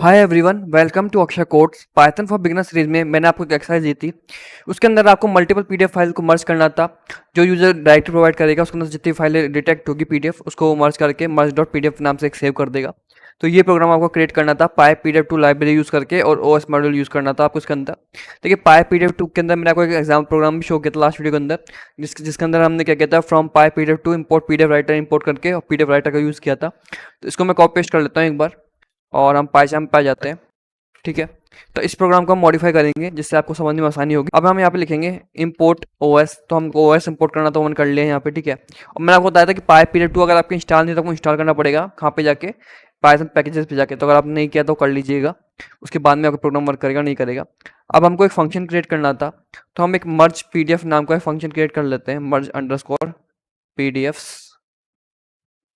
Hi everyone, welcome to Akshay codes Python for beginner series में मैंने आपको एक एक्सरसाइज दी थी। उसके अंदर आपको मल्टीपल पीडीएफ फाइल को मर्ज करना था। जो यूजर डायरेक्टरी प्रोवाइड करेगा उसके अंदर जितनी फाइलें डिटेक्ट होगी पीडीएफ उसको मर्ज करके मर्ज डॉट पीडीएफ नाम से एक सेव कर देगा। तो ये प्रोग्राम आपको क्रिएट करना था पाई पीडीएफ टू लाइब्रेरी यूज़ करके और ओएस मॉड्यूल यूज़ करना था आपको इसके अंदर। देखिए पाई पीडीएफ टू के अंदर मैंने आपको एक एग्जाम प्रोग्राम भी शो किया था लास्ट वीडियो के अंदर, जिसके अंदर हमने क्या किया था, from PyPDF two import PDF writer import करके और पीडीएफ राइटर का यूज़ किया था। तो इसको मैं कॉपी पेस्ट कर लेता हूँ एक बार और हम पाइचाम पे आ जाते हैं। ठीक है, तो इस प्रोग्राम को हम मॉडिफाई करेंगे जिससे आपको समझने में आसानी होगी। अब हम यहाँ पे लिखेंगे इंपोर्ट ओएस, तो हमको ओएस इंपोर्ट करना तो मैंने कर लिया यहाँ पे। ठीक है, और मैंने आपको बताया था कि पाई पीरियड 2 अगर आपके इंस्टॉल नहीं तो आपको इंस्टॉल करना पड़ेगा कहाँ पे जाके, पाइथन पैकेजेस पे जाके। तो अगर आपने नहीं किया तो कर लीजिएगा, उसके बाद में आपका प्रोग्राम वर्क करेगा नहीं करेगा। अब हमको एक फंक्शन क्रिएट करना था, तो हम एक मर्ज पीडीएफ नाम का एक फंक्शन क्रिएट कर लेते हैं, मर्ज अंडरस्कोर पीडीएफ्स।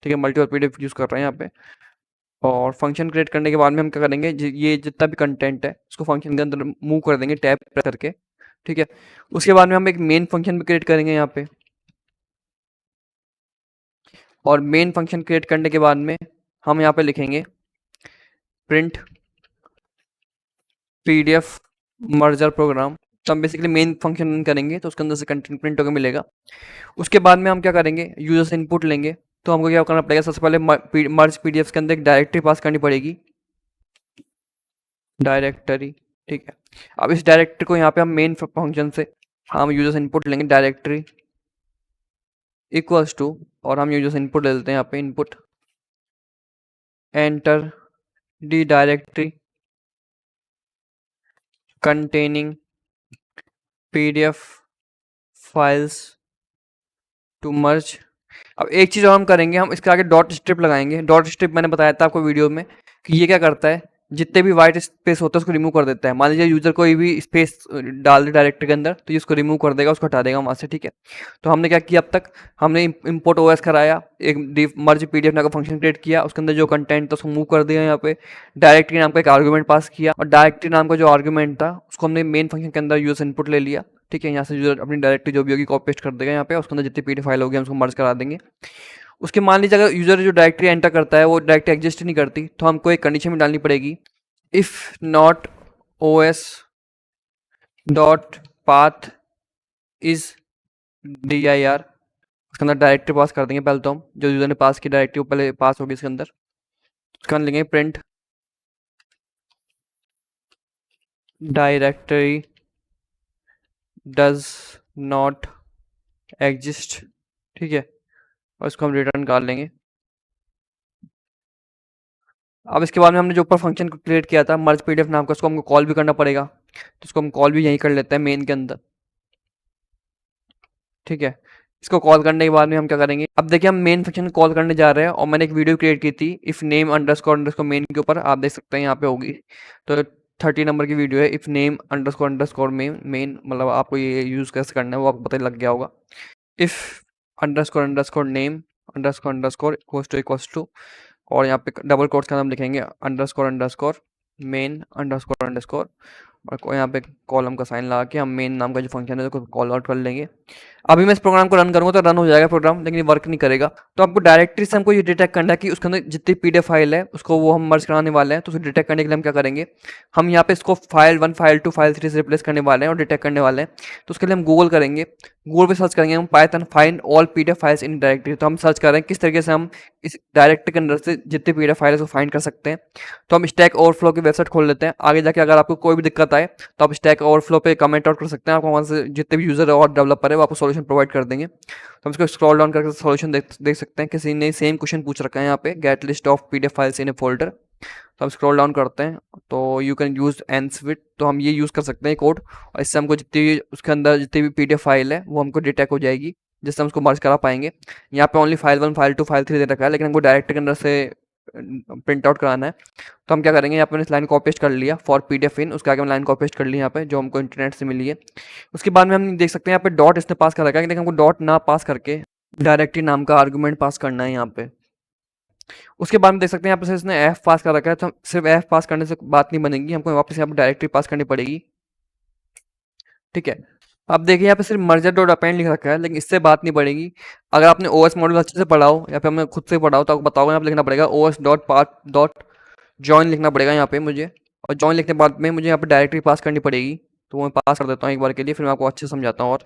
ठीक है, मल्टीपल पीडीएफ यूज़ कर रहे हैं यहाँ पे। और फंक्शन क्रिएट करने के बाद में हम क्या करेंगे, ये जितना भी कंटेंट है उसको फंक्शन के अंदर मूव कर देंगे टैब प्रेस करके। ठीक है, उसके बाद में हम एक मेन फंक्शन भी क्रिएट करेंगे यहाँ पे। और मेन फंक्शन क्रिएट करने के बाद में हम यहाँ पे लिखेंगे प्रिंट पीडीएफ मर्जर प्रोग्राम। तो हम बेसिकली मेन फंक्शन करेंगे तो उसके अंदर से कंटेंट प्रिंट होकर मिलेगा। उसके बाद में हम क्या करेंगे, यूजर से इनपुट लेंगे। तो हमको क्या करना पड़ेगा, सबसे पहले मर्ज पीडीएफ के अंदर एक डायरेक्टरी पास करनी पड़ेगी, डायरेक्टरी। ठीक है, अब इस डायरेक्टरी को यहाँ पे हम मेन फंक्शन से हम यूजर से इनपुट लेंगे, डायरेक्टरी इक्वल्स टू, और हम यूजर से इनपुट ले लेते हैं यहाँ पे, input enter the directory containing PDF files to merge. अब एक चीज़ और हम करेंगे, हम इसके आगे डॉट स्ट्रिप लगाएंगे। डॉट स्ट्रिप मैंने बताया था आपको वीडियो में कि ये क्या करता है, जितने भी वाइट स्पेस होता है उसको रिमूव कर देता है। मान लीजिए यूजर कोई भी स्पेस डाल दे डायरेक्टरी के अंदर तो ये उसको रिमूव कर देगा, उसको हटा देगा वहाँ से। ठीक है, तो हमने क्या किया, अब तक हमने इम्पोर्ट ओएस कराया, एक मर्ज पीडीएफ नाम का फंक्शन क्रिएट किया, उसके अंदर जो कंटेंट था उसको मूव कर दिया यहाँ पे। डायरेक्टरी नाम का एक आर्ग्यूमेंट पास किया और डायरेक्टरी नाम का जो आर्ग्यूमेंट था उसको हमने मेन फंक्शन के अंदर यूजर इनपुट ले लिया। ठीक है, यहाँ से यूजर अपनी डायरेक्टरी जो भी होगी कॉपी पेस्ट कर देगा यहाँ पे, उसके अंदर जितनी पीडीएफ फाइल होगी हम उसको मर्ज करा देंगे। उसके मान लीजिए अगर यूजर जो डायरेक्टरी एंटर करता है वो डायरेक्टरी एग्जिस्ट नहीं करती, तो हमको एक कंडीशन में डालनी पड़ेगी, if not OS dot path is dir। उसके अंदर डायरेक्टरी पास कर देंगे पहले, तो हम जो यूजर ने पास की डायरेक्टरी वो पहले पास होगी इसके अंदर। उसके अंदर लिखेंगे print directory does not exist. ठीक है, और इसको हम रिटर्न कर लेंगे। अब इसके बाद में हमने जो ऊपर फंक्शन को क्रिएट किया था मर्ज पीडीएफ नाम का, उसको हमको कॉल भी करना पड़ेगा, तो उसको हम कॉल भी यहीं कर लेते हैं मेन के अंदर। ठीक है, इसको कॉल करने के बाद में हम क्या करेंगे, अब देखिए हम मेन फंक्शन कॉल करने जा रहे हैं और मैंने एक वीडियो क्रिएट की थी if name underscore underscore main के ऊपर, आप देख सकते हैं यहाँ पे होगी। तो 30 नंबर की वीडियो है, if name underscore underscore main main, मतलब आपको ये यूज़ कैसे करना है वो आपको पता लग गया होगा। If underscore underscore name underscore equals to, और यहाँ पे डबल कोट्स का नाम लिखेंगे underscore underscore main underscore underscore, और यहाँ पे कॉलम का साइन लगा के हम मेन नाम का जो फंक्शन है उसको कॉल आउट कर लेंगे। अभी मैं इस प्रोग्राम को रन करूँगा तो रन हो जाएगा प्रोग्राम, लेकिन ये वर्क नहीं करेगा। तो आपको डायरेक्टरी से हमको ये डिटेक्ट करना है कि उसके अंदर जितनी पीडीएफ फाइल है उसको वो हम मर्ज कराने वाले हैं। तो उसको डिटेक्ट करने के लिए हम क्या करेंगे, हम यहाँ पे इसको फाइल 1 फाइल 2 फाइल 3 से रिप्लेस करने वाले हैं और डिटेक्ट करने वाले हैं। तो उसके लिए हम गूगल करेंगे, गूगल पे सर्च करेंगे हम Python find all PDF files in directory. तो हम सर्च कर रहे हैं किस तरीके से हम इस डायरेक्टरी के अंदर से जितने पीडीएफ फाइल है उसको फाइंड कर सकते हैं। तो हम स्टैक ओवरफ्लो की वेबसाइट खोल लेते हैं। आगे जाके अगर आपको कोई भी दिक्कत आए तो आप स्टैक ओवरफ्लो पे कमेंट आउट कर सकते हैं, आपको वहाँ से जितने भी यूजर और डेवलपर है वो आपको सॉल्यूशन प्रोवाइड कर देंगे। तो हम इसको स्क्रॉल डाउन करके सॉल्यूशन देख सकते हैं, किसी ने सेम क्वेश्चन पूछ रखा है यहाँ पे, gate list of PDF files in A folder. तो हम स्क्रॉल डाउन करते हैं तो यू कैन यूज एनस्विट, तो हम ये यूज़ कर सकते हैं कोड, और इससे हमको जितनी उसके अंदर जितनी भी पीडीएफ फाइल है वो हमको डिटेक्ट हो जाएगी, जिससे हम उसको मर्ज करा पाएंगे। यहाँ पे ओनली फाइल 1 फाइल 2 फाइल 3 दे रखा है, लेकिन हमको डायरेक्ट के अंदर से प्रिंट आउट कराना है। तो हम क्या करेंगे, यहाँ पे मैंने लाइन कॉपी पेस्ट कर लिया फॉर पीडीएफ इन, उसके आगे मैं लाइन कॉपी पेस्ट कर ली यहाँ पे जो हमको इंटरनेट से मिली है। उसके बाद में हम देख सकते हैं यहाँ पे डॉट इसने पास कर रखा है, लेकिन हमको डॉट ना पास करके डायरेक्टरी नाम का आर्गूमेंट पास करना है यहाँ पे। उसके बाद में देख सकते हैं यहाँ पे इसने एफ पास कर रखा है, तो सिर्फ एफ पास करने से बात नहीं बनेगी, हमको वापस यहाँ पे डायरेक्टरी पास करनी पड़ेगी। ठीक है, अब देखिए यहाँ पे सिर्फ मर्जर डॉट अपेंड लिख रखा है, लेकिन इससे बात नहीं पड़ेगी। अगर आपने ओएस मॉड्यूल अच्छे से पढ़ा हो या फिर हमने खुद से पढ़ा हो तो आपको बताओगे यहाँ पे लिखना पड़ेगा OS dot path dot join लिखना पड़ेगा यहाँ पे मुझे, और जॉइन लिखने के बाद में मुझे यहाँ पे डायरेक्टरी पास करनी पड़ेगी। तो मैं पास कर देता हूँ एक बार के लिए, फिर मैं आपको अच्छे से समझाता हूँ। और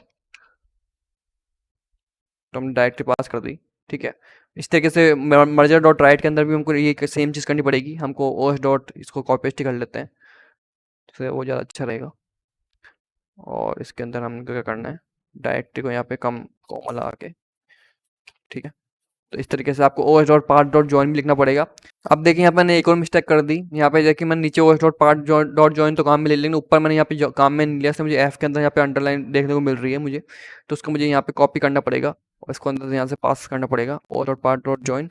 तो हमने डायरेक्टरी पास कर दी, ठीक है। इस तरीके से मर्जर डॉट राइट के अंदर भी हमको ये सेम चीज़ करनी पड़ेगी। हमको ओएस डॉट इसको कॉपी पेस्ट कर लेते हैं, तो वो ज़्यादा अच्छा रहेगा। और इसके अंदर हमको क्या करना है, डायरेक्टरी को यहाँ पे कम कॉमा लगा के, ठीक है। तो इस तरीके से आपको OS dot part dot join भी लिखना पड़ेगा। अब देखिए यहाँ पे मैंने एक और मिस्टेक कर दी। यहाँ पे देखिए मैंने नीचे OS dot part dot join तो काम में ले ली, लेकिन ऊपर मैंने यहाँ पे काम में नहीं लिया, इसलिए मुझे एफ के अंदर यहाँ पे अंडरलाइन देखने को मिल रही है मुझे। तो उसको मुझे यहाँ पे कॉपी करना पड़ेगा और इसको अंदर से यहाँ से पास करना पड़ेगा, OS dot part dot join.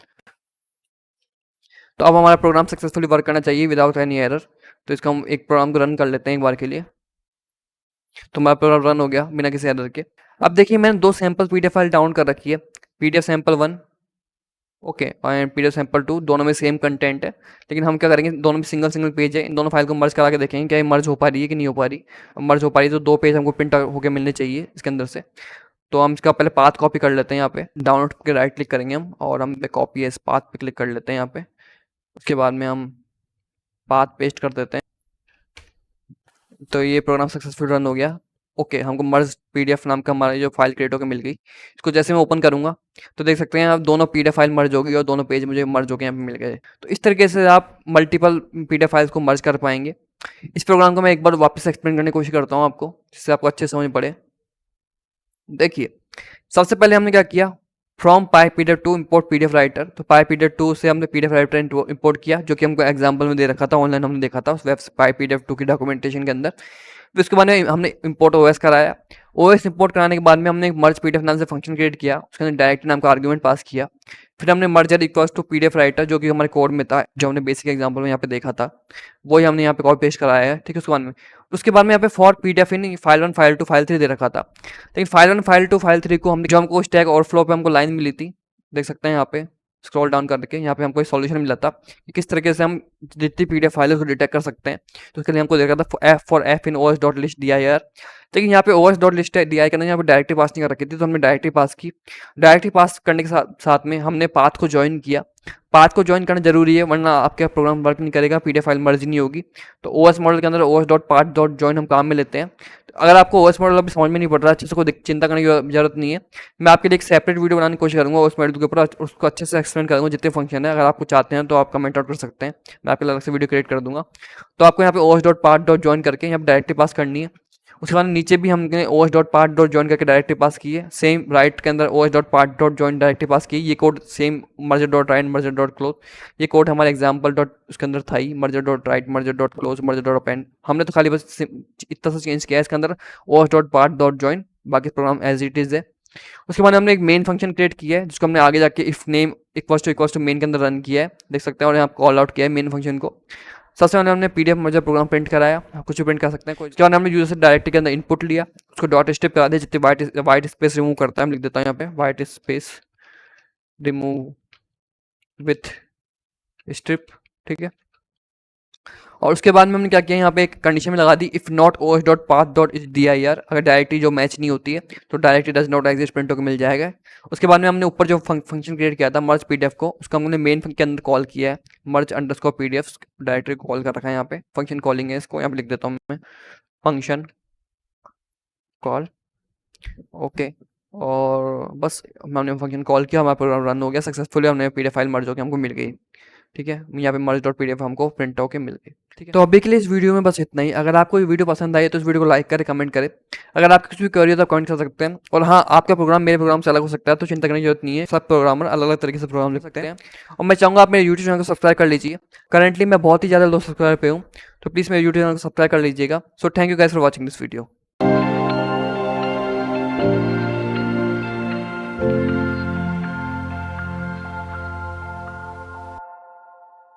तो अब हमारा प्रोग्राम सक्सेसफुली वर्क करना चाहिए विदाउट एनी एरर। तो इसका हम एक प्रोग्राम को रन कर लेते हैं एक बार के लिए। तो हमारा प्रोग्राम रन हो गया बिना किसी एरर के। अब देखिए मैंने 2 सैंपल पीडीएफ फाइल डाउन कर रखी है, PDF sample 1 okay and PDF sample 2, दोनों में सेम कंटेंट है। लेकिन हम क्या करेंगे, दोनों में सिंगल सिंगल पेज है, इन दोनों फाइल को मर्ज करा के देखेंगे क्या ये मर्ज हो पा रही है कि नहीं हो पा रही। मर्ज हो पा रही है तो 2 पेज हमको प्रिंट होकर मिलने चाहिए इसके अंदर से। तो हम इसका पहले पाथ कॉपी कर लेते हैं, यहाँ पे डाउनलोड के राइट क्लिक करेंगे हम, और हम पे कॉपी एज पाथ पे क्लिक कर लेते हैं यहाँ पे। उसके बाद में हम पाथ पेस्ट कर देते हैं। तो ये प्रोग्राम सक्सेसफुल रन हो गया। ओके हमको मर्ज पीडीएफ नाम का हमारा जो फाइल क्रिएट होकर मिल गई। इसको जैसे मैं ओपन करूंगा तो देख सकते हैं आप दोनों पीडीएफ फाइल मर्ज हो गई और दोनों पेज मुझे मर्ज होकर यहाँ पे मिल गए। तो इस तरीके से आप मल्टीपल पीडीएफ फाइल्स को मर्ज कर पाएंगे। इस प्रोग्राम को मैं एक बार वापस एक्सप्लेन करने की कोशिश करता हूँ आपको, जिससे आपको अच्छे समझ पड़े। देखिए सबसे पहले हमने क्या किया, from PyPDF two import PDF writer. तो पाई पीडीएफ टू से हमने पीडीएफ राइटर इंपोर्ट किया, जो कि हमको एग्जांपल में दे रखा था, ऑनलाइन हमने देखा था उस वेब पाई पीडीएफ टू की डॉक्यूमेंटेशन के अंदर। फिर उसके बाद में हमने इंपोर्ट ओएस कराया। ओएस इंपोर्ट कराने के बाद में हमने एक मर्ज पीडीएफ नाम से फंक्शन क्रिएट किया, उसके अंदर डायरेक्टरी नाम का आर्गुमेंट पास किया। फिर हमने merger equals to PDF writer, जो कि हमारे कोड में था, जो हमने बेसिक एग्जांपल में यहाँ पे देखा था, वही हमने यहाँ पे कॉपी पेस्ट कराया है, ठीक है। उसके बाद में यहाँ पे for PDF in file 1 file 2 file 3 दे रखा था। लेकिन फाइल 1 फाइल 2 फाइल 3 को हमने, जो हमको स्टैक ओवरफ्लो पे हमको लाइन मिली थी, देख सकते हैं यहाँ पे स्क्रॉल डाउन करके, यहाँ पे हमको एक सॉल्यूशन मिला था कि किस तरीके से हम जितनी पीडीएफ फाइल है उसको डिटेक्ट कर सकते हैं। तो उसके लिए हमको देखा था F for F in OS dot list dir। लेकिन यहाँ पे ओएस डॉट लिस्ट dir करना, यहाँ पे डायरेक्टरी पास नहीं कर रखी थी, तो हमने डायरेक्टरी पास की। डायरेक्टरी पास करने के साथ में हमने पाथ को ज्वाइन किया। पाथ को ज्वाइन करना जरूरी है, वरना आपका प्रोग्राम वर्क नहीं करेगा, पीडीएफ फाइल मर्ज नहीं होगी। तो ओएस मॉडल के अंदर OS dot path dot join हम काम में लेते हैं। तो अगर आपको ओएस मॉडल अभी समझ में नहीं पड़ रहा, अच्छे से कोई चिंता करने की जरूरत नहीं है। मैं आपके लिए एक सेपरेट वीडियो बनाने की कोशिश करूंगा ओएस मॉडल के ऊपर, उसको अच्छे से एक्सप्लेन करूंगा जितने फंक्शन है। अगर आपको चाहते हैं तो आप कमेंट आउट कर सकते हैं, मैं आपके लिए अलग से वीडियो क्रिएट कर दूंगा। तो आपको यहाँ पे OS dot path dot join करके यहाँ पे डायरेक्टरी पास करनी है। उसके बाद नीचे भी हमने OS dot path dot join करके डायरेक्टरी पास की है। सेम राइट के अंदर OS dot path dot join directory pass की। ये code same merger dot write merger dot close, ये कोड हमारे एग्जाम्पल डॉट उसके अंदर था ही, merger dot write merger dot close merger dot append. हमने तो खाली बस इतना सा चेंज किया है इसके अंदर, OS dot path dot join, बाकी प्रोग्राम एज इट इज है। उसके बाद हमने एक मेन फंक्शन क्रिएट किया है, जिसको हमने आगे जाके if name equals to main के अंदर रन किया है, देख सकते हैं। और यहाँ कॉल आउट किया है मेन फंक्शन को। सबसे पहले हमने पीडीएफ मर्जर प्रोग्राम प्रिंट कराया, कुछ भी प्रिंट कर सकते हैं कोई। उसके बाद हमने यूजर से डायरेक्टरी के अंदर इनपुट लिया, उसको डॉट स्टेप करा दिया, जितने वाइट स्पेस रिमूव करता है हम लिख देता हूँ यहाँ पे, white space remove with strip, ठीक है। और उसके बाद में हमने क्या किया, यहाँ पे एक कंडीशन में लगा दी, if not OS dot path dot dir, अगर डायरेक्टरी जो मैच नहीं होती है तो directory does not exist print होकर मिल जाएगा। उसके बाद में हमने ऊपर जो फंक्शन क्रिएट किया था मर्ज पीडीएफ को, उसका हमने मेन के अंदर कॉल किया है, मर्ज अंडरस्कोर पीडीएफ डायरेक्टरी कॉल कर रखा है। यहाँ पे फंक्शन कॉलिंग है, इसको यहाँ पे लिख देता हूँ मैं, फंक्शन कॉल, ओके। और बस हमने फंक्शन कॉल किया, हमारा प्रोग्राम रन हो गया सक्सेसफुली, हमने पीडीएफ फाइल मर्ज होकर हमको मिल गई, ठीक है। यहाँ पे मर्ज डॉट पीडीएफ हमको प्रिंट होकर मिल गई, ठीक है। तो अभी के लिए इस वीडियो में बस इतना ही। अगर आपको ये वीडियो पसंद आई तो इस वीडियो को लाइक करें, कमेंट करें। अगर आपकी कुछ भी क्वेरी हो तो कमेंट कर सकते हैं। और हाँ, आपका प्रोग्राम मेरे प्रोग्राम से अलग हो सकता है, तो चिंता करने की जरूरत नहीं है, सब प्रोग्रामर अलग अलग तरीके से प्रोग्राम लिख सकते हैं। और मैं चाहूँगा आप मेरे यूट्यूब चैनल को सब्सक्राइब कर लीजिए। करंटली मैं बहुत ही ज़्यादा लो सब्सक्राइबर पे हूँ, तो प्लीज़ मेरे यूट्यूब चैनल को सब्सक्राइब कर लीजिएगा। So thank you guys for watching this video.